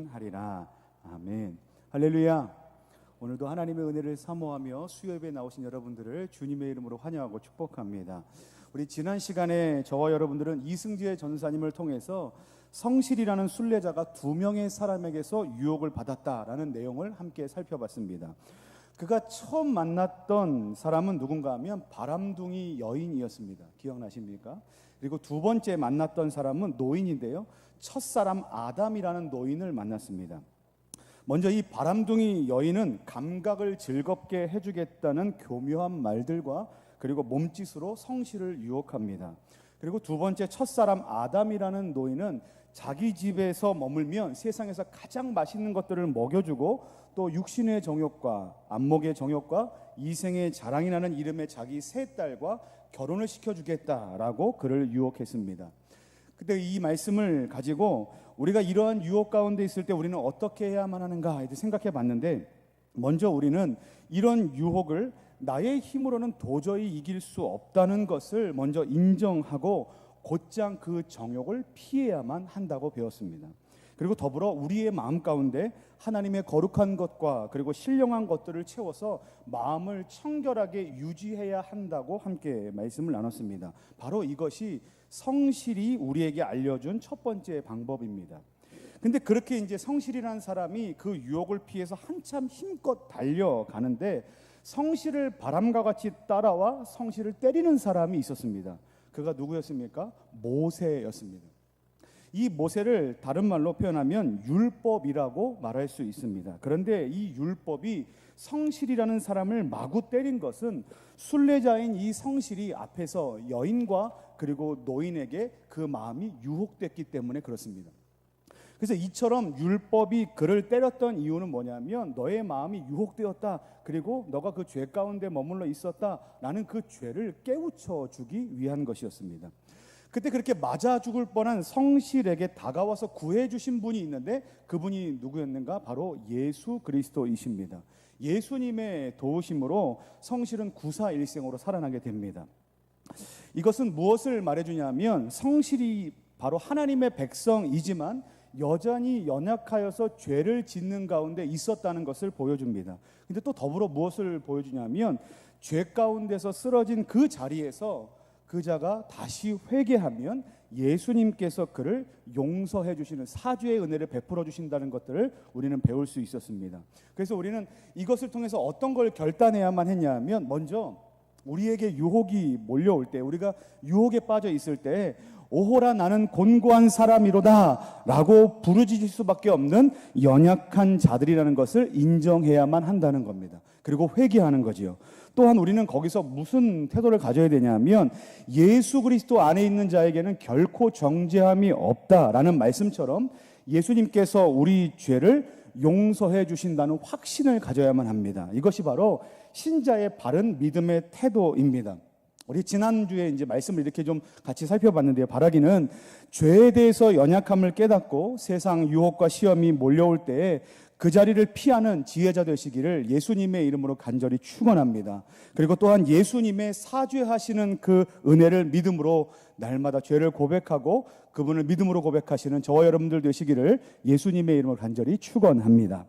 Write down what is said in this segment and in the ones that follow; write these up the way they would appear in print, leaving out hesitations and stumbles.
하리라. 아멘. 할렐루야. 오늘도 하나님의 은혜를 사모하며 수요예배에 나오신 여러분들을 주님의 이름으로 환영하고 축복합니다. 우리 지난 시간에 저와 여러분들은 이승재 전사님을 통해서 성실이라는 순례자가 두 명의 사람에게서 유혹을 받았다라는 내용을 함께 살펴봤습니다. 그가 처음 만났던 사람은 누군가 하면 바람둥이 여인이었습니다. 기억나십니까? 그리고 두 번째 만났던 사람은 노인인데요, 첫사람 아담이라는 노인을 만났습니다. 먼저 이 바람둥이 여인은 감각을 즐겁게 해주겠다는 교묘한 말들과 그리고 몸짓으로 성실을 유혹합니다. 그리고 두 번째 첫사람 아담이라는 노인은 자기 집에서 머물면 세상에서 가장 맛있는 것들을 먹여주고 또 육신의 정욕과 안목의 정욕과 이생의 자랑이 나는 이름의 자기 세 딸과 결혼을 시켜주겠다라고 그를 유혹했습니다. 그때 이 말씀을 가지고 우리가 이러한 유혹 가운데 있을 때 우리는 어떻게 해야만 하는가 생각해 봤는데, 먼저 우리는 이런 유혹을 나의 힘으로는 도저히 이길 수 없다는 것을 먼저 인정하고 곧장 그 정욕을 피해야만 한다고 배웠습니다. 그리고 더불어 우리의 마음 가운데 하나님의 거룩한 것과 그리고 신령한 것들을 채워서 마음을 청결하게 유지해야 한다고 함께 말씀을 나눴습니다. 바로 이것이 성실이 우리에게 알려준 첫 번째 방법입니다. 근데 그렇게 이제 성실이라는 사람이 그 유혹을 피해서 한참 힘껏 달려가는데 성실을 바람과 같이 따라와 성실을 때리는 사람이 있었습니다. 그가 누구였습니까? 모세였습니다. 이 모세를 다른 말로 표현하면 율법이라고 말할 수 있습니다. 그런데 이 율법이 성실이라는 사람을 마구 때린 것은 순례자인 이 성실이 앞에서 여인과 그리고 노인에게 그 마음이 유혹됐기 때문에 그렇습니다. 그래서 이처럼 율법이 그를 때렸던 이유는 뭐냐면 너의 마음이 유혹되었다, 그리고 너가 그 죄 가운데 머물러 있었다라는 그 죄를 깨우쳐 주기 위한 것이었습니다. 그때 그렇게 맞아 죽을 뻔한 성실에게 다가와서 구해 주신 분이 있는데 그분이 누구였는가? 바로 예수 그리스도이십니다. 예수님의 도우심으로 성실은 구사일생으로 살아나게 됩니다. 이것은 무엇을 말해주냐면 성실이 바로 하나님의 백성이지만 여전히 연약하여서 죄를 짓는 가운데 있었다는 것을 보여줍니다. 근데 또 더불어 무엇을 보여주냐면 죄 가운데서 쓰러진 그 자리에서 그 자가 다시 회개하면 예수님께서 그를 용서해 주시는 사죄의 은혜를 베풀어 주신다는 것들을 우리는 배울 수 있었습니다. 그래서 우리는 이것을 통해서 어떤 걸 결단해야만 했냐면, 먼저 우리에게 유혹이 몰려올 때, 우리가 유혹에 빠져 있을 때 오호라 나는 곤고한 사람이로다 라고 부르짖을 수밖에 없는 연약한 자들이라는 것을 인정해야만 한다는 겁니다. 그리고 회개하는 거지요. 또한 우리는 거기서 무슨 태도를 가져야 되냐면 예수 그리스도 안에 있는 자에게는 결코 정죄함이 없다라는 말씀처럼 예수님께서 우리 죄를 용서해 주신다는 확신을 가져야만 합니다. 이것이 바로 신자의 바른 믿음의 태도입니다. 우리 지난주에 이제 말씀을 이렇게 좀 같이 살펴봤는데요. 바라기는 죄에 대해서 연약함을 깨닫고 세상 유혹과 시험이 몰려올 때에 그 자리를 피하는 지혜자 되시기를 예수님의 이름으로 간절히 축원합니다. 그리고 또한 예수님의 사죄하시는 그 은혜를 믿음으로 날마다 죄를 고백하고 그분을 믿음으로 고백하시는 저와 여러분들 되시기를 예수님의 이름으로 간절히 축원합니다.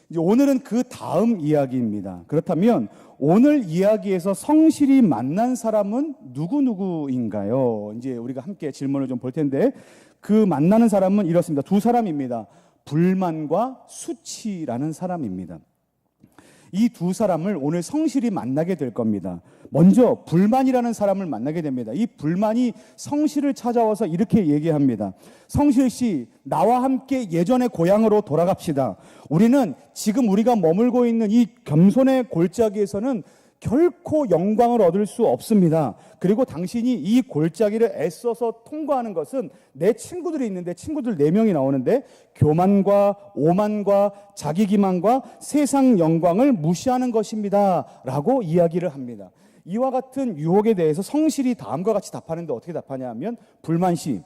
이제 오늘은 그 다음 이야기입니다. 그렇다면 오늘 이야기에서 성실이 만난 사람은 누구인가요? 이제 우리가 함께 질문을 좀 볼 텐데 그 만나는 사람은 이렇습니다. 두 사람입니다. 불만과 수치라는 사람입니다. 이 두 사람을 오늘 성실이 만나게 될 겁니다. 먼저 불만이라는 사람을 만나게 됩니다. 이 불만이 성실을 찾아와서 이렇게 얘기합니다. 성실 씨, 나와 함께 예전의 고향으로 돌아갑시다. 우리는 지금 우리가 머물고 있는 이 겸손의 골짜기에서는 결코 영광을 얻을 수 없습니다. 그리고 당신이 이 골짜기를 애써서 통과하는 것은 내 친구들이 있는데 친구들 4명이 나오는데 교만과 오만과 자기기만과 세상 영광을 무시하는 것입니다 라고 이야기를 합니다. 이와 같은 유혹에 대해서 성실이 다음과 같이 답하는데 어떻게 답하냐 하면, 불만시,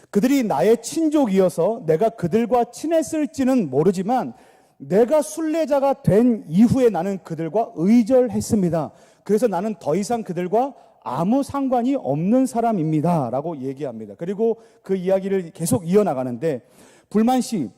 그들이 나의 친족이어서 내가 그들과 친했을지는 모르지만 내가 순례자가 된 이후에 나는 그들과 의절했습니다. 그래서 나는 더 이상 그들과 아무 상관이 없는 사람입니다 라고 얘기합니다. 그리고 그 이야기를 계속 이어나가는데, 불만시,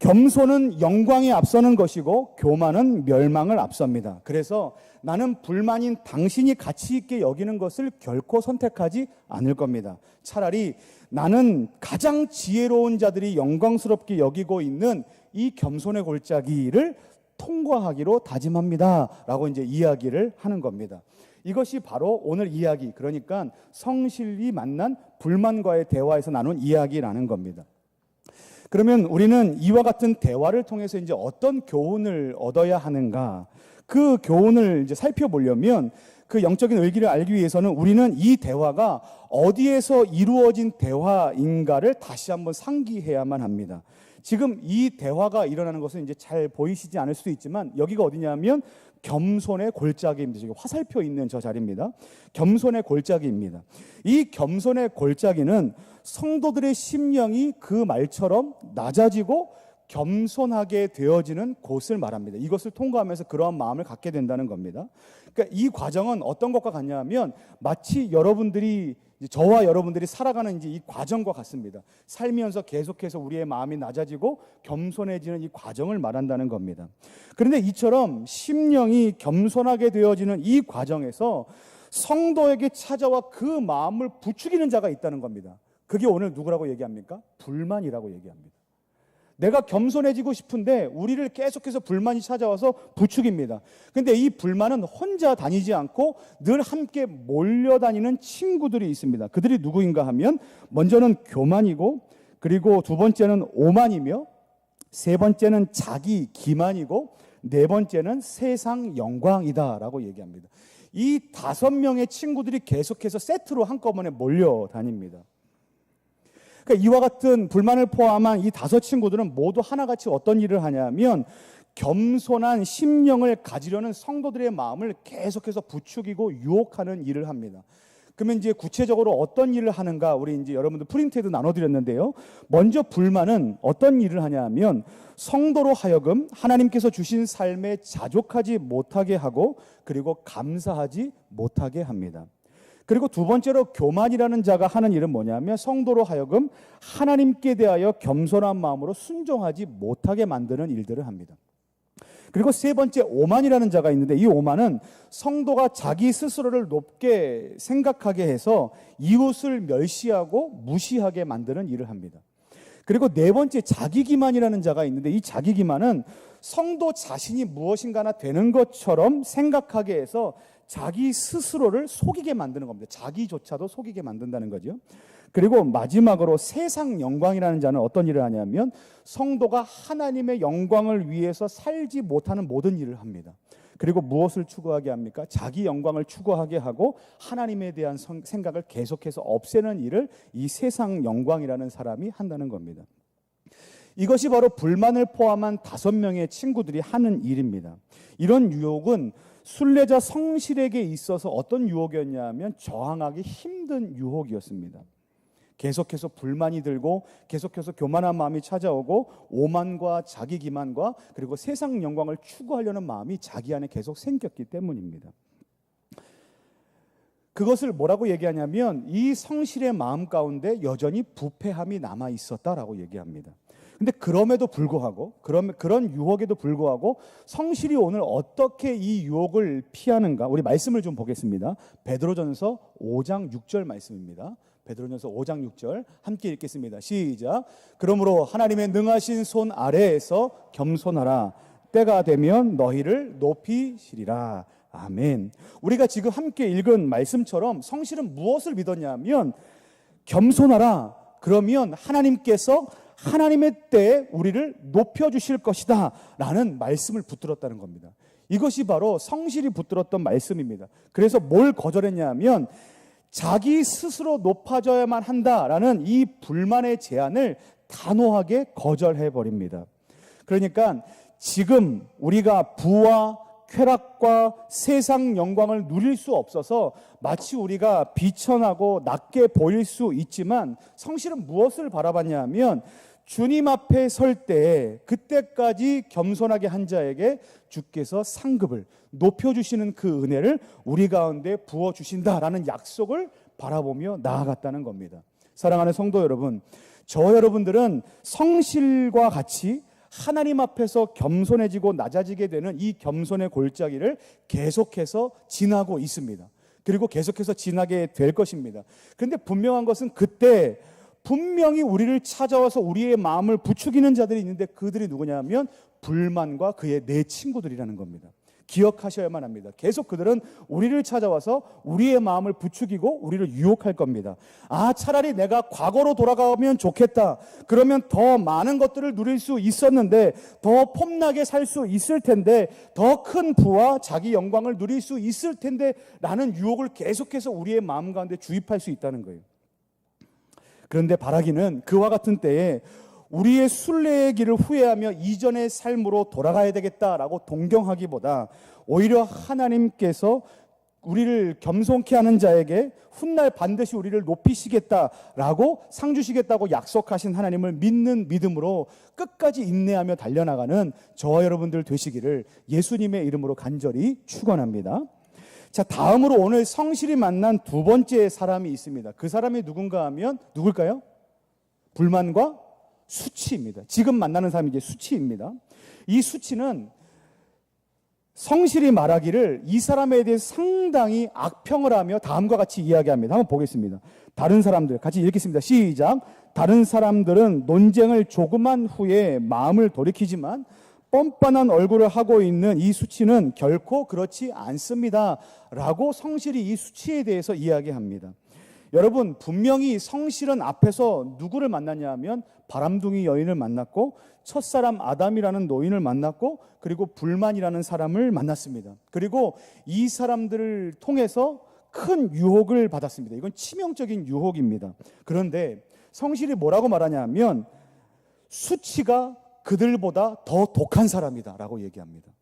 겸손은 영광에 앞서는 것이고 교만은 멸망을 앞섭니다. 그래서 나는 불만인 당신이 가치 있게 여기는 것을 결코 선택하지 않을 겁니다. 차라리 나는 가장 지혜로운 자들이 영광스럽게 여기고 있는 이 겸손의 골짜기를 통과하기로 다짐합니다. 라고 이제 이야기를 하는 겁니다. 이것이 바로 오늘 이야기, 그러니까 성실히 만난 불만과의 대화에서 나눈 이야기라는 겁니다. 그러면 우리는 이와 같은 대화를 통해서 이제 어떤 교훈을 얻어야 하는가? 그 교훈을 이제 살펴보려면 그 영적인 의기를 알기 위해서는 우리는 이 대화가 어디에서 이루어진 대화인가를 다시 한번 상기해야만 합니다. 지금 이 대화가 일어나는 것은 이제 잘 보이시지 않을 수도 있지만 여기가 어디냐면 겸손의 골짜기입니다. 지금 화살표 있는 저 자리입니다. 겸손의 골짜기입니다. 이 겸손의 골짜기는 성도들의 심령이 그 말처럼 낮아지고 겸손하게 되어지는 곳을 말합니다. 이것을 통과하면서 그러한 마음을 갖게 된다는 겁니다. 그러니까 이 과정은 어떤 것과 같냐면 마치 저와 여러분들이 살아가는 이제 이 과정과 같습니다. 살면서 계속해서 우리의 마음이 낮아지고 겸손해지는 이 과정을 말한다는 겁니다. 그런데 이처럼 심령이 겸손하게 되어지는 이 과정에서 성도에게 찾아와 그 마음을 부추기는 자가 있다는 겁니다. 그게 오늘 누구라고 얘기합니까? 불만이라고 얘기합니다. 내가 겸손해지고 싶은데 우리를 계속해서 불만이 찾아와서 부추깁니다. 그런데 이 불만은 혼자 다니지 않고 늘 함께 몰려다니는 친구들이 있습니다. 그들이 누구인가 하면 먼저는 교만이고, 그리고 두 번째는 오만이며, 세 번째는 자기 기만이고, 네 번째는 세상 영광이다라고 얘기합니다. 이 5명의 친구들이 계속해서 세트로 한꺼번에 몰려다닙니다. 그러니까 이와 같은 불만을 포함한 이 5 친구들은 모두 하나같이 어떤 일을 하냐면 겸손한 심령을 가지려는 성도들의 마음을 계속해서 부추기고 유혹하는 일을 합니다. 그러면 이제 구체적으로 어떤 일을 하는가, 우리 이제 여러분들 프린트에도 나눠드렸는데요. 먼저 불만은 어떤 일을 하냐면 성도로 하여금 하나님께서 주신 삶에 자족하지 못하게 하고, 그리고 감사하지 못하게 합니다. 그리고 두 번째로 교만이라는 자가 하는 일은 뭐냐면 성도로 하여금 하나님께 대하여 겸손한 마음으로 순종하지 못하게 만드는 일들을 합니다. 그리고 세 번째 오만이라는 자가 있는데, 이 오만은 성도가 자기 스스로를 높게 생각하게 해서 이웃을 멸시하고 무시하게 만드는 일을 합니다. 그리고 네 번째 자기기만이라는 자가 있는데, 이 자기기만은 성도 자신이 무엇인가나 되는 것처럼 생각하게 해서 자기 스스로를 속이게 만드는 겁니다. 자기조차도 속이게 만든다는 거죠. 그리고 마지막으로 세상 영광이라는 자는 어떤 일을 하냐면 성도가 하나님의 영광을 위해서 살지 못하는 모든 일을 합니다. 그리고 무엇을 추구하게 합니까? 자기 영광을 추구하게 하고 하나님에 대한 생각을 계속해서 없애는 일을 이 세상 영광이라는 사람이 한다는 겁니다. 이것이 바로 불만을 포함한 5명의 친구들이 하는 일입니다. 이런 유혹은 순례자 성실에게 있어서 어떤 유혹이었냐면 저항하기 힘든 유혹이었습니다. 계속해서 불만이 들고 계속해서 교만한 마음이 찾아오고 오만과 자기 기만과 그리고 세상 영광을 추구하려는 마음이 자기 안에 계속 생겼기 때문입니다. 그것을 뭐라고 얘기하냐면 이 성실의 마음 가운데 여전히 부패함이 남아 있었다라고 얘기합니다. 근데 그럼에도 불구하고 그런 유혹에도 불구하고 성실이 오늘 어떻게 이 유혹을 피하는가, 우리 말씀을 좀 보겠습니다. 베드로전서 5장 6절 말씀입니다. 베드로전서 5장 6절 함께 읽겠습니다. 시작. 그러므로 하나님의 능하신 손 아래에서 겸손하라. 때가 되면 너희를 높이시리라. 아멘. 우리가 지금 함께 읽은 말씀처럼 성실은 무엇을 믿었냐면 겸손하라. 그러면 하나님께서 하나님의 때에 우리를 높여주실 것이다 라는 말씀을 붙들었다는 겁니다. 이것이 바로 성실이 붙들었던 말씀입니다. 그래서 뭘 거절했냐면 자기 스스로 높아져야만 한다라는 이 불만의 제안을 단호하게 거절해버립니다. 그러니까 지금 우리가 부와 쾌락과 세상 영광을 누릴 수 없어서 마치 우리가 비천하고 낮게 보일 수 있지만 성실은 무엇을 바라봤냐 하면 주님 앞에 설 때에 그때까지 겸손하게 한 자에게 주께서 상급을 높여주시는 그 은혜를 우리 가운데 부어주신다라는 약속을 바라보며 나아갔다는 겁니다. 사랑하는 성도 여러분, 저 여러분들은 성실과 같이 하나님 앞에서 겸손해지고 낮아지게 되는 이 겸손의 골짜기를 계속해서 지나고 있습니다. 그리고 계속해서 지나게 될 것입니다. 그런데 분명한 것은 그때 분명히 우리를 찾아와서 우리의 마음을 부추기는 자들이 있는데 그들이 누구냐면 불만과 그의 내 친구들이라는 겁니다. 기억하셔야만 합니다. 계속 그들은 우리를 찾아와서 우리의 마음을 부추기고 우리를 유혹할 겁니다. 차라리 내가 과거로 돌아가면 좋겠다. 그러면 더 많은 것들을 누릴 수 있었는데, 더 폼나게 살 수 있을 텐데, 더 큰 부와 자기 영광을 누릴 수 있을 텐데 라는 유혹을 계속해서 우리의 마음 가운데 주입할 수 있다는 거예요. 그런데 바라기는 그와 같은 때에 우리의 순례의 길을 후회하며 이전의 삶으로 돌아가야 되겠다라고 동경하기보다 오히려 하나님께서 우리를 겸손케 하는 자에게 훗날 반드시 우리를 높이시겠다라고 상 주시겠다고 약속하신 하나님을 믿는 믿음으로 끝까지 인내하며 달려나가는 저와 여러분들 되시기를 예수님의 이름으로 간절히 축원합니다. 자, 다음으로 오늘 성실히 만난 두 번째 사람이 있습니다. 그 사람이 누군가 하면 누굴까요? 불만과 수치입니다. 지금 만나는 사람이 이제 수치입니다. 이 수치는 성실히 말하기를 이 사람에 대해서 상당히 악평을 하며 다음과 같이 이야기합니다. 한번 보겠습니다. 다른 사람들 같이 읽겠습니다. 시작. 다른 사람들은 논쟁을 조그만 후에 마음을 돌이키지만 뻔뻔한 얼굴을 하고 있는 이 수치는 결코 그렇지 않습니다. 라고 성실히 이 수치에 대해서 이야기합니다. 여러분, 분명히 성실은 앞에서 누구를 만났냐 하면 바람둥이 여인을 만났고 첫사람 아담이라는 노인을 만났고 그리고 불만이라는 사람을 만났습니다. 그리고 이 사람들을 통해서 큰 유혹을 받았습니다. 이건 치명적인 유혹입니다. 그런데 성실이 뭐라고 말하냐 하면 수치가 그들보다 더 독한 사람이다라고 얘기합니다.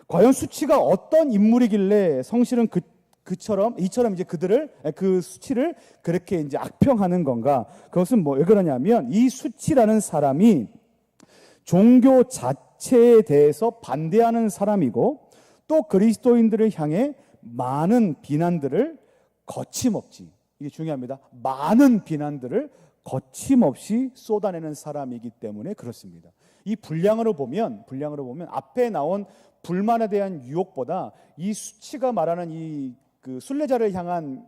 과연 수치가 어떤 인물이길래 성실은 이처럼 이제 그 수치를 그렇게 이제 악평하는 건가? 그것은 왜 그러냐면 이 수치라는 사람이 종교 자체에 대해서 반대하는 사람이고 또 그리스도인들을 향해 많은 비난들을 거침없이, 이게 중요합니다. 많은 비난들을 거침없이 쏟아내는 사람이기 때문에 그렇습니다. 이 분량으로 보면 앞에 나온 불만에 대한 유혹보다 이 수치가 말하는 그 순례자를 향한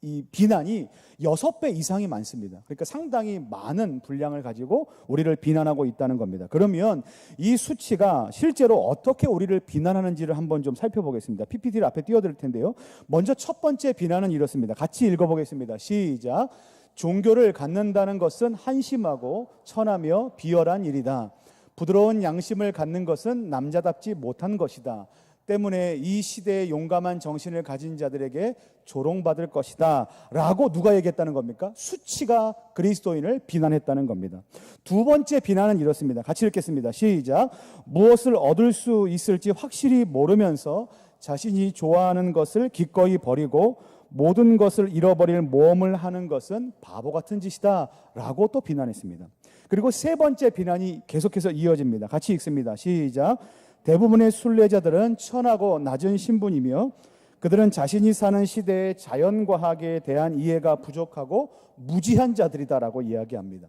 이 비난이 6배 이상이 많습니다. 그러니까 상당히 많은 분량을 가지고 우리를 비난하고 있다는 겁니다. 그러면 이 수치가 실제로 어떻게 우리를 비난하는지를 한번 좀 살펴보겠습니다. PPT를 앞에 띄워드릴 텐데요. 먼저 첫 번째 비난은 이렇습니다. 같이 읽어보겠습니다. 시작. 종교를 갖는다는 것은 한심하고 천하며 비열한 일이다. 부드러운 양심을 갖는 것은 남자답지 못한 것이다. 때문에 이 시대의 용감한 정신을 가진 자들에게 조롱받을 것이다 라고 누가 얘기했다는 겁니까? 수치가 그리스도인을 비난했다는 겁니다. 두 번째 비난은 이렇습니다. 같이 읽겠습니다. 시작. 무엇을 얻을 수 있을지 확실히 모르면서 자신이 좋아하는 것을 기꺼이 버리고 모든 것을 잃어버릴 모험을 하는 것은 바보 같은 짓이다 라고 또 비난했습니다. 그리고 세 번째 비난이 계속해서 이어집니다. 같이 읽습니다. 시작. 대부분의 순례자들은 천하고 낮은 신분이며 그들은 자신이 사는 시대의 자연과학에 대한 이해가 부족하고 무지한 자들이다라고 이야기합니다.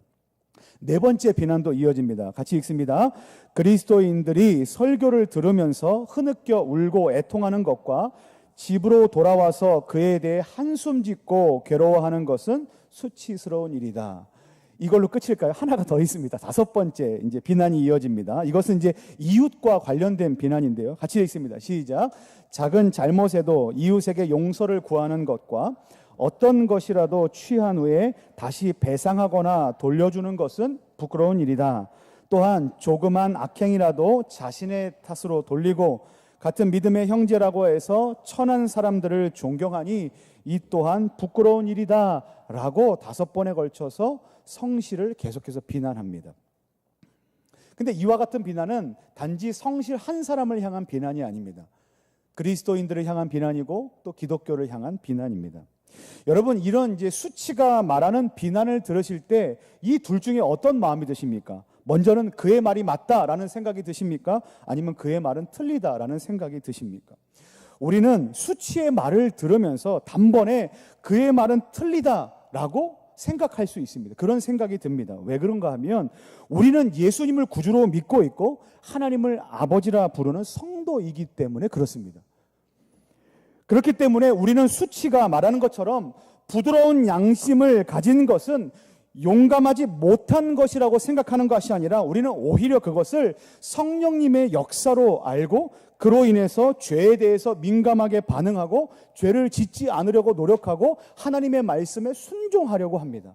네 번째 비난도 이어집니다. 같이 읽습니다. 그리스도인들이 설교를 들으면서 흐느껴 울고 애통하는 것과 집으로 돌아와서 그에 대해 한숨 짓고 괴로워하는 것은 수치스러운 일이다. 이걸로 끝일까요? 하나가 더 있습니다. 다섯 번째 이제 비난이 이어집니다. 이것은 이제 이웃과 관련된 비난인데요. 같이 읽습니다. 시작. 작은 잘못에도 이웃에게 용서를 구하는 것과 어떤 것이라도 취한 후에 다시 배상하거나 돌려주는 것은 부끄러운 일이다. 또한 조그만 악행이라도 자신의 탓으로 돌리고 같은 믿음의 형제라고 해서 천한 사람들을 존경하니 이 또한 부끄러운 일이다 라고 5번에 걸쳐서 성실을 계속해서 비난합니다. 근데 이와 같은 비난은 단지 성실 한 사람을 향한 비난이 아닙니다. 그리스도인들을 향한 비난이고 또 기독교를 향한 비난입니다. 여러분, 이런 이제 수치가 말하는 비난을 들으실 때 이 둘 중에 어떤 마음이 드십니까? 먼저는 그의 말이 맞다라는 생각이 드십니까? 아니면 그의 말은 틀리다라는 생각이 드십니까? 우리는 수치의 말을 들으면서 단번에 그의 말은 틀리다라고 생각할 수 있습니다. 그런 생각이 듭니다. 왜 그런가 하면 우리는 예수님을 구주로 믿고 있고 하나님을 아버지라 부르는 성도이기 때문에 그렇습니다. 그렇기 때문에 우리는 수치가 말하는 것처럼 부드러운 양심을 가진 것은 용감하지 못한 것이라고 생각하는 것이 아니라 우리는 오히려 그것을 성령님의 역사로 알고 그로 인해서 죄에 대해서 민감하게 반응하고 죄를 짓지 않으려고 노력하고 하나님의 말씀에 순종하려고 합니다.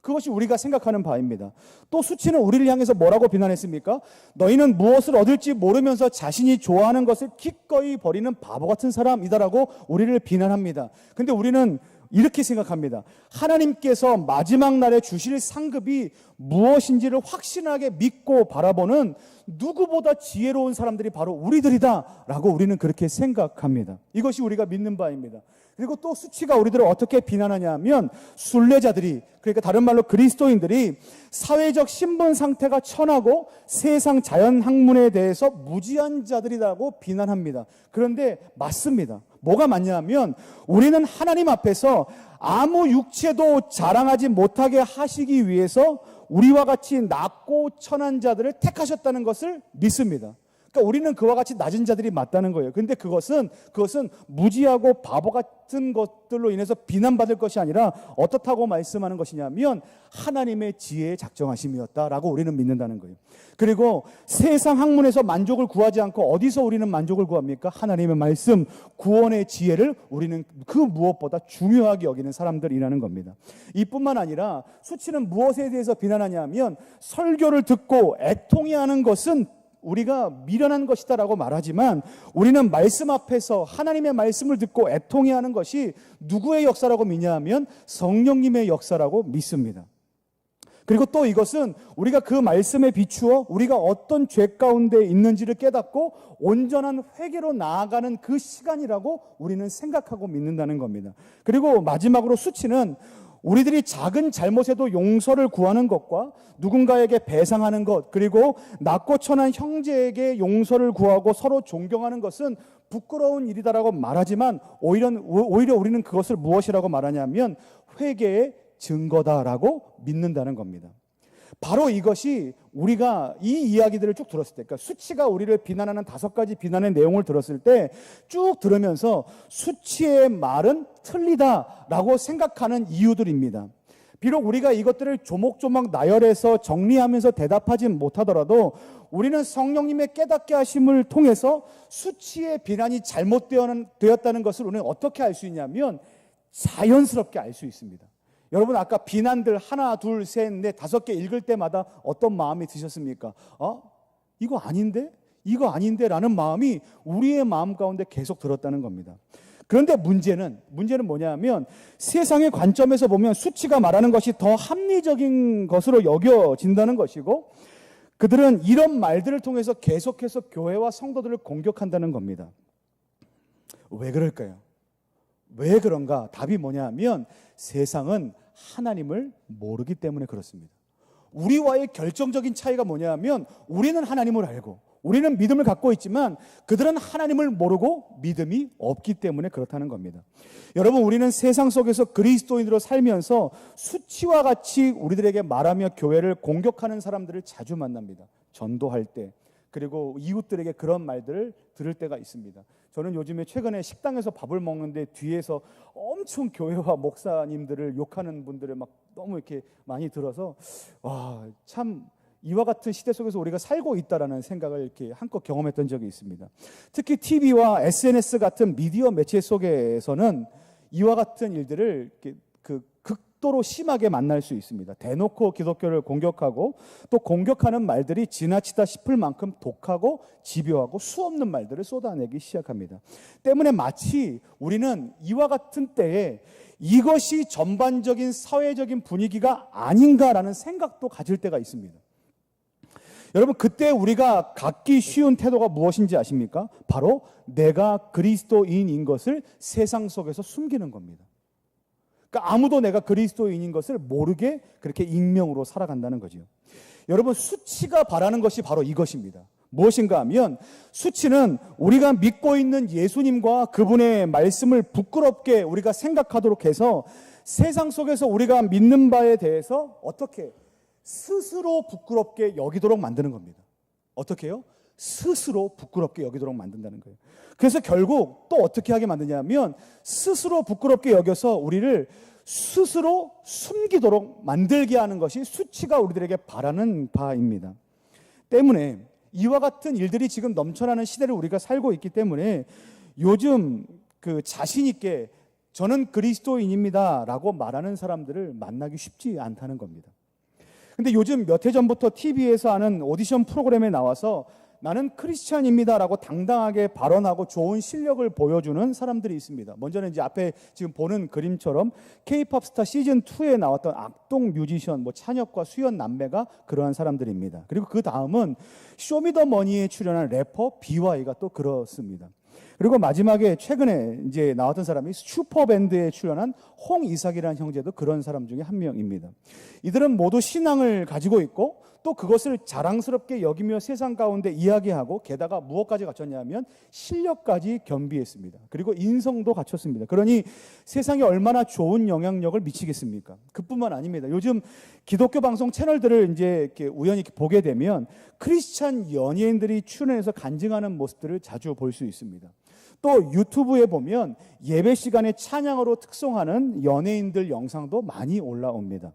그것이 우리가 생각하는 바입니다. 또 수치는 우리를 향해서 뭐라고 비난했습니까? 너희는 무엇을 얻을지 모르면서 자신이 좋아하는 것을 기꺼이 버리는 바보 같은 사람이다라고 우리를 비난합니다. 근데 우리는 이렇게 생각합니다. 하나님께서 마지막 날에 주실 상급이 무엇인지를 확신하게 믿고 바라보는 누구보다 지혜로운 사람들이 바로 우리들이다 라고 우리는 그렇게 생각합니다. 이것이 우리가 믿는 바입니다. 그리고 또 수치가 우리들을 어떻게 비난하냐 하면 순례자들이, 그러니까 다른 말로 그리스도인들이 사회적 신분 상태가 천하고 세상 자연학문에 대해서 무지한 자들이라고 비난합니다. 그런데 맞습니다. 뭐가 맞냐 하면 우리는 하나님 앞에서 아무 육체도 자랑하지 못하게 하시기 위해서 우리와 같이 낮고 천한 자들을 택하셨다는 것을 믿습니다. 그러니까 우리는 그와 같이 낮은 자들이 맞다는 거예요. 그런데 그것은 무지하고 바보 같은 것들로 인해서 비난받을 것이 아니라 어떻다고 말씀하는 것이냐면 하나님의 지혜의 작정하심이었다라고 우리는 믿는다는 거예요. 그리고 세상 학문에서 만족을 구하지 않고 어디서 우리는 만족을 구합니까? 하나님의 말씀, 구원의 지혜를 우리는 그 무엇보다 중요하게 여기는 사람들이라는 겁니다. 이뿐만 아니라 수치는 무엇에 대해서 비난하냐면 설교를 듣고 애통해하는 것은 우리가 미련한 것이다라고 말하지만 우리는 말씀 앞에서 하나님의 말씀을 듣고 애통해하는 것이 누구의 역사라고 믿냐면 성령님의 역사라고 믿습니다. 그리고 또 이것은 우리가 그 말씀에 비추어 우리가 어떤 죄 가운데 있는지를 깨닫고 온전한 회개로 나아가는 그 시간이라고 우리는 생각하고 믿는다는 겁니다. 그리고 마지막으로 수치는 우리들이 작은 잘못에도 용서를 구하는 것과 누군가에게 배상하는 것, 그리고 낮고 천한 형제에게 용서를 구하고 서로 존경하는 것은 부끄러운 일이다라고 말하지만 오히려 우리는 그것을 무엇이라고 말하냐면 회개의 증거다라고 믿는다는 겁니다. 바로 이것이 우리가 이 이야기들을 쭉 들었을 때, 그러니까 수치가 우리를 비난하는 5가지 비난의 내용을 들었을 때 쭉 들으면서 수치의 말은 틀리다라고 생각하는 이유들입니다. 비록 우리가 이것들을 조목조목 나열해서 정리하면서 대답하지 못하더라도 우리는 성령님의 깨닫게 하심을 통해서 수치의 비난이 잘못되었다는 것을 우리는 어떻게 알 수 있냐면 자연스럽게 알 수 있습니다. 여러분 아까 비난들 하나, 둘, 셋, 넷, 5개 읽을 때마다 어떤 마음이 드셨습니까? 이거 아닌데? 이거 아닌데? 라는 마음이 우리의 마음 가운데 계속 들었다는 겁니다. 그런데 문제는 뭐냐면 세상의 관점에서 보면 수치가 말하는 것이 더 합리적인 것으로 여겨진다는 것이고 그들은 이런 말들을 통해서 계속해서 교회와 성도들을 공격한다는 겁니다. 왜 그럴까요? 왜 그런가? 답이 뭐냐면 세상은 하나님을 모르기 때문에 그렇습니다. 우리와의 결정적인 차이가 뭐냐면 우리는 하나님을 알고 우리는 믿음을 갖고 있지만 그들은 하나님을 모르고 믿음이 없기 때문에 그렇다는 겁니다. 여러분 우리는 세상 속에서 그리스도인으로 살면서 수치와 같이 우리들에게 말하며 교회를 공격하는 사람들을 자주 만납니다. 전도할 때 그리고 이웃들에게 그런 말들을 들을 때가 있습니다. 저는 요즘에 최근에 식당에서 밥을 먹는데 뒤에서 엄청 교회와 목사님들을 욕하는 분들을 막 너무 이렇게 많이 들어서 참 이와 같은 시대 속에서 우리가 살고 있다라는 생각을 이렇게 한껏 경험했던 적이 있습니다. 특히 TV와 SNS 같은 미디어 매체 속에서는 이와 같은 일들을 이렇게 극도로 심하게 만날 수 있습니다. 대놓고 기독교를 공격하고 또 공격하는 말들이 지나치다 싶을 만큼 독하고 집요하고 수없는 말들을 쏟아내기 시작합니다. 때문에 마치 우리는 이와 같은 때에 이것이 전반적인 사회적인 분위기가 아닌가라는 생각도 가질 때가 있습니다. 여러분 그때 우리가 갖기 쉬운 태도가 무엇인지 아십니까? 바로 내가 그리스도인인 것을 세상 속에서 숨기는 겁니다. 그러니까 아무도 내가 그리스도인인 것을 모르게 그렇게 익명으로 살아간다는 거죠. 여러분 수치가 바라는 것이 바로 이것입니다. 무엇인가 하면 수치는 우리가 믿고 있는 예수님과 그분의 말씀을 부끄럽게 우리가 생각하도록 해서 세상 속에서 우리가 믿는 바에 대해서 어떻게 스스로 부끄럽게 여기도록 만드는 겁니다. 어떻게 해요? 스스로 부끄럽게 여기도록 만든다는 거예요. 그래서 결국 또 어떻게 하게 만드냐면 스스로 부끄럽게 여겨서 우리를 스스로 숨기도록 만들게 하는 것이 수치가 우리들에게 바라는 바입니다. 때문에 이와 같은 일들이 지금 넘쳐나는 시대를 우리가 살고 있기 때문에 요즘 그 자신 있게 저는 그리스도인입니다 라고 말하는 사람들을 만나기 쉽지 않다는 겁니다. 근데 요즘 몇 해 전부터 TV에서 하는 오디션 프로그램에 나와서 나는 크리스찬입니다 라고 당당하게 발언하고 좋은 실력을 보여주는 사람들이 있습니다. 먼저는 이제 앞에 지금 보는 그림처럼 K-팝 스타 시즌2에 나왔던 악동 뮤지션 찬혁과 수연 남매가 그러한 사람들입니다. 그리고 그 다음은 쇼미더머니에 출연한 래퍼 BY가 또 그렇습니다. 그리고 마지막에 최근에 이제 나왔던 사람이 슈퍼밴드에 출연한 홍이삭이라는 형제도 그런 사람 중에 한 명입니다. 이들은 모두 신앙을 가지고 있고 또 그것을 자랑스럽게 여기며 세상 가운데 이야기하고 게다가 무엇까지 갖췄냐면 실력까지 겸비했습니다. 그리고 인성도 갖췄습니다. 그러니 세상에 얼마나 좋은 영향력을 미치겠습니까? 그뿐만 아닙니다. 요즘 기독교 방송 채널들을 이제 이렇게 우연히 보게 되면 크리스찬 연예인들이 출연해서 간증하는 모습들을 자주 볼 수 있습니다. 또 유튜브에 보면 예배 시간에 찬양으로 특송하는 연예인들 영상도 많이 올라옵니다.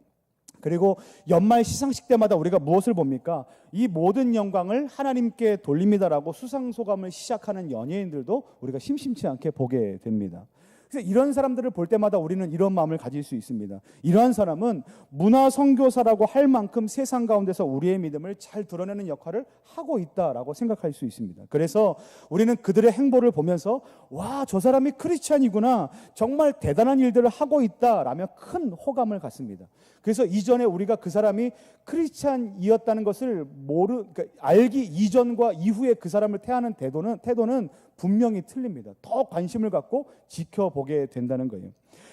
그리고 연말 시상식 때마다 우리가 무엇을 봅니까? 이 모든 영광을 하나님께 돌립니다라고 수상소감을 시작하는 연예인들도 우리가 심심치 않게 보게 됩니다. 그래서 이런 사람들을 볼 때마다 우리는 이런 마음을 가질 수 있습니다. 이러한 사람은 문화 선교사라고 할 만큼 세상 가운데서 우리의 믿음을 잘 드러내는 역할을 하고 있다라고 생각할 수 있습니다. 그래서 우리는 그들의 행보를 보면서 와, 저 사람이 크리스찬이구나, 정말 대단한 일들을 하고 있다라며 큰 호감을 갖습니다. 그래서 이전에 우리가 그 사람이 크리스찬이었다는 것을 그러니까 알기 이전과 이후에 그 사람을 태하는 태도는 분명히 틀립니다. 더 관심을 갖고 지켜보게 된다는 거예요.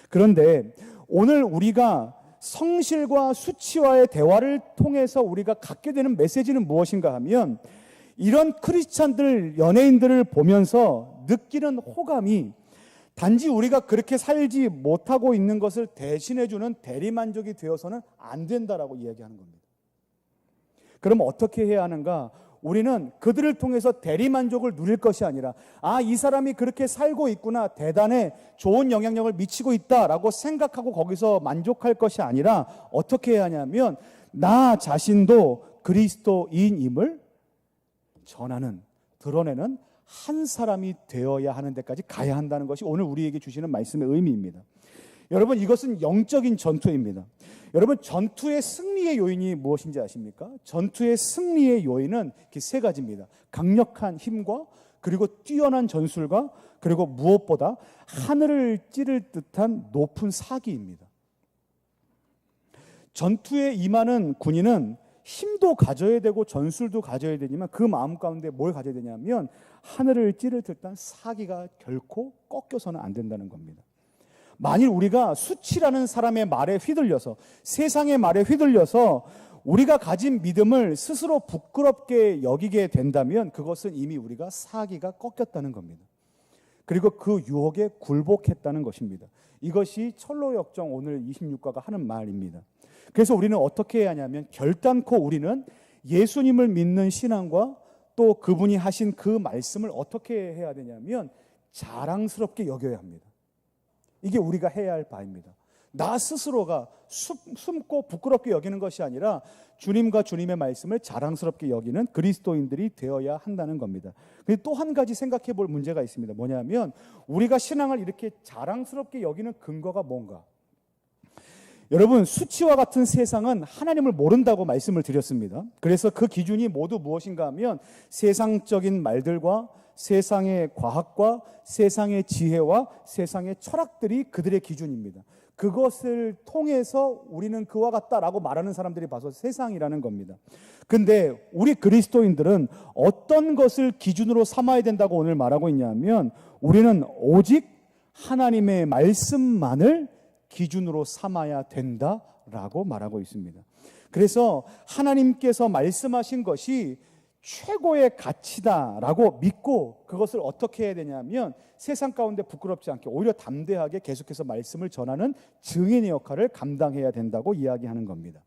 그런데 오늘 우리가 성실과 수치와의 대화를 통해서 우리가 갖게 되는 메시지는 무엇인가 하면 이런 크리스찬들, 연예인들을 보면서 느끼는 호감이 단지 우리가 그렇게 살지 못하고 있는 것을 대신해주는 대리만족이 되어서는 안 된다라고 이야기하는 겁니다. 그럼 어떻게 해야 하는가? 우리는 그들을 통해서 대리만족을 누릴 것이 아니라 이 사람이 그렇게 살고 있구나, 대단해, 좋은 영향력을 미치고 있다라고 생각하고 거기서 만족할 것이 아니라 어떻게 해야 하냐면 나 자신도 그리스도인임을 전하는, 드러내는 한 사람이 되어야 하는 데까지 가야 한다는 것이 오늘 우리에게 주시는 말씀의 의미입니다. 여러분, 이것은 영적인 전투입니다. 여러분, 전투의 승리의 요인이 무엇인지 아십니까? 전투의 승리의 요인은 이렇게 세 가지입니다. 강력한 힘과 그리고 뛰어난 전술과 그리고 무엇보다 하늘을 찌를 듯한 높은 사기입니다. 전투에 임하는 군인은 힘도 가져야 되고 전술도 가져야 되지만 그 마음 가운데 뭘 가져야 되냐면 하늘을 찌를 듯한 사기가 결코 꺾여서는 안 된다는 겁니다. 만일 우리가 수치라는 사람의 말에 휘둘려서, 세상의 말에 휘둘려서 우리가 가진 믿음을 스스로 부끄럽게 여기게 된다면 그것은 이미 우리가 사기가 꺾였다는 겁니다. 그리고 그 유혹에 굴복했다는 것입니다. 이것이 철로역정 오늘 26가가 하는 말입니다. 그래서 우리는 어떻게 해야 하냐면 결단코 우리는 예수님을 믿는 신앙과 또 그분이 하신 그 말씀을 어떻게 해야 되냐면 자랑스럽게 여겨야 합니다. 이게 우리가 해야 할 바입니다. 나 스스로가 숨고 부끄럽게 여기는 것이 아니라 주님과 주님의 말씀을 자랑스럽게 여기는 그리스도인들이 되어야 한다는 겁니다. 그런데 또 한 가지 생각해 볼 문제가 있습니다. 뭐냐면 우리가 신앙을 이렇게 자랑스럽게 여기는 근거가 뭔가? 여러분, 수치와 같은 세상은 하나님을 모른다고 말씀을 드렸습니다. 그래서 그 기준이 모두 무엇인가 하면 세상적인 말들과 세상의 과학과 세상의 지혜와 세상의 철학들이 그들의 기준입니다. 그것을 통해서 우리는 그와 같다라고 말하는 사람들이 봐서 세상이라는 겁니다. 근데 우리 그리스도인들은 어떤 것을 기준으로 삼아야 된다고 오늘 말하고 있냐면 우리는 오직 하나님의 말씀만을 기준으로 삼아야 된다라고 말하고 있습니다. 그래서 하나님께서 말씀하신 것이 최고의 가치다라고 믿고 그것을 어떻게 해야 되냐면 세상 가운데 부끄럽지 않게 오히려 담대하게 계속해서 말씀을 전하는 증인의 역할을 감당해야 된다고 이야기하는 겁니다.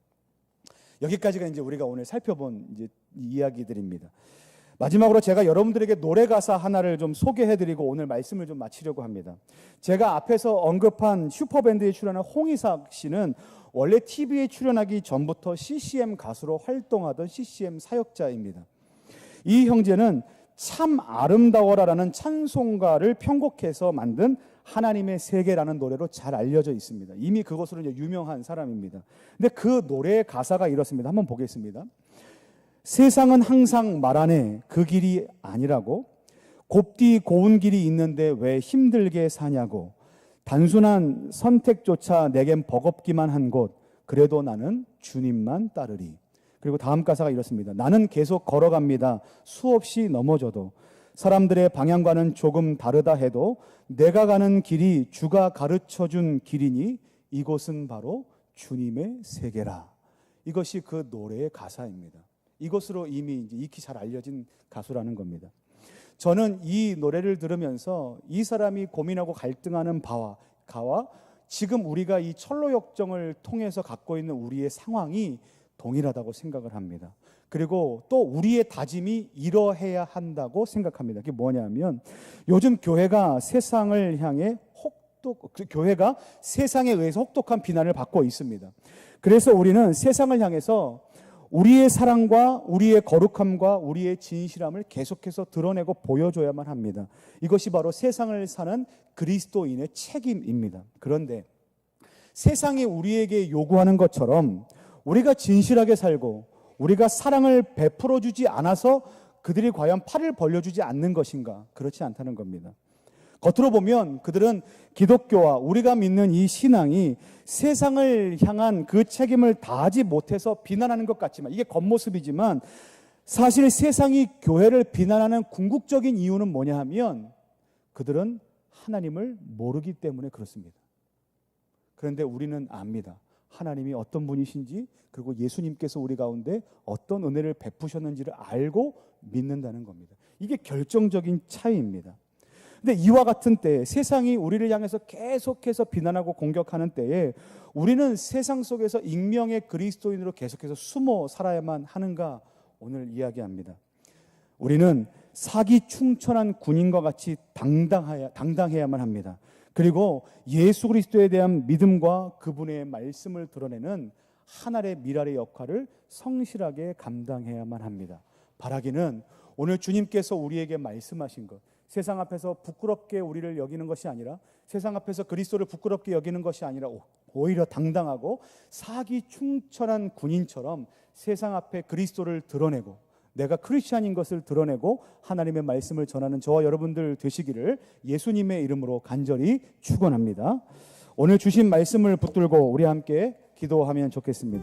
여기까지가 이제 우리가 오늘 살펴본 이제 이야기들입니다. 마지막으로 제가 여러분들에게 노래 가사 하나를 좀 소개해드리고 오늘 말씀을 좀 마치려고 합니다. 제가 앞에서 언급한 슈퍼밴드에 출연한 홍이삭 씨는 원래 TV에 출연하기 전부터 CCM 가수로 활동하던 CCM 사역자입니다. 이 형제는 참 아름다워라라는 찬송가를 편곡해서 만든 하나님의 세계라는 노래로 잘 알려져 있습니다. 이미 그것으로 이제 유명한 사람입니다. 근데 그 노래의 가사가 이렇습니다. 한번 보겠습니다. 세상은 항상 말하네 그 길이 아니라고, 곱디 고운 길이 있는데 왜 힘들게 사냐고, 단순한 선택조차 내겐 버겁기만 한 곳, 그래도 나는 주님만 따르리. 그리고 다음 가사가 이렇습니다. 나는 계속 걸어갑니다. 수없이 넘어져도, 사람들의 방향과는 조금 다르다 해도 내가 가는 길이 주가 가르쳐준 길이니 이곳은 바로 주님의 세계라. 이것이 그 노래의 가사입니다. 이것으로 이미 이제 익히 잘 알려진 가수라는 겁니다. 저는 이 노래를 들으면서 이 사람이 고민하고 갈등하는 가와 지금 우리가 이 철로 역정을 통해서 갖고 있는 우리의 상황이 동일하다고 생각을 합니다. 그리고 또 우리의 다짐이 이러해야 한다고 생각합니다. 그게 뭐냐면 요즘 교회가 세상을 향해 교회가 세상에 의해서 혹독한 비난을 받고 있습니다. 그래서 우리는 세상을 향해서 우리의 사랑과 우리의 거룩함과 우리의 진실함을 계속해서 드러내고 보여줘야만 합니다. 이것이 바로 세상을 사는 그리스도인의 책임입니다. 그런데 세상이 우리에게 요구하는 것처럼 우리가 진실하게 살고 우리가 사랑을 베풀어 주지 않아서 그들이 과연 팔을 벌려주지 않는 것인가? 그렇지 않다는 겁니다. 겉으로 보면 그들은 기독교와 우리가 믿는 이 신앙이 세상을 향한 그 책임을 다하지 못해서 비난하는 것 같지만, 이게 겉모습이지만 사실 세상이 교회를 비난하는 궁극적인 이유는 뭐냐 하면 그들은 하나님을 모르기 때문에 그렇습니다. 그런데 우리는 압니다. 하나님이 어떤 분이신지, 그리고 예수님께서 우리 가운데 어떤 은혜를 베푸셨는지를 알고 믿는다는 겁니다. 이게 결정적인 차이입니다. 근데 이와 같은 때에 세상이 우리를 향해서 계속해서 비난하고 공격하는 때에 우리는 세상 속에서 익명의 그리스도인으로 계속해서 숨어 살아야만 하는가? 오늘 이야기합니다. 우리는 사기 충천한 군인과 같이 당당해야만 합니다. 그리고 예수 그리스도에 대한 믿음과 그분의 말씀을 드러내는 하늘의 미랄의 역할을 성실하게 감당해야만 합니다. 바라기는 오늘 주님께서 우리에게 말씀하신 것, 세상 앞에서 부끄럽게 우리를 여기는 것이 아니라, 세상 앞에서 그리스도를 부끄럽게 여기는 것이 아니라 오히려 당당하고 사기 충천한 군인처럼 세상 앞에 그리스도를 드러내고 내가 크리스찬인 것을 드러내고 하나님의 말씀을 전하는 저와 여러분들 되시기를 예수님의 이름으로 간절히 축원합니다. 오늘 주신 말씀을 붙들고 우리 함께 기도하면 좋겠습니다.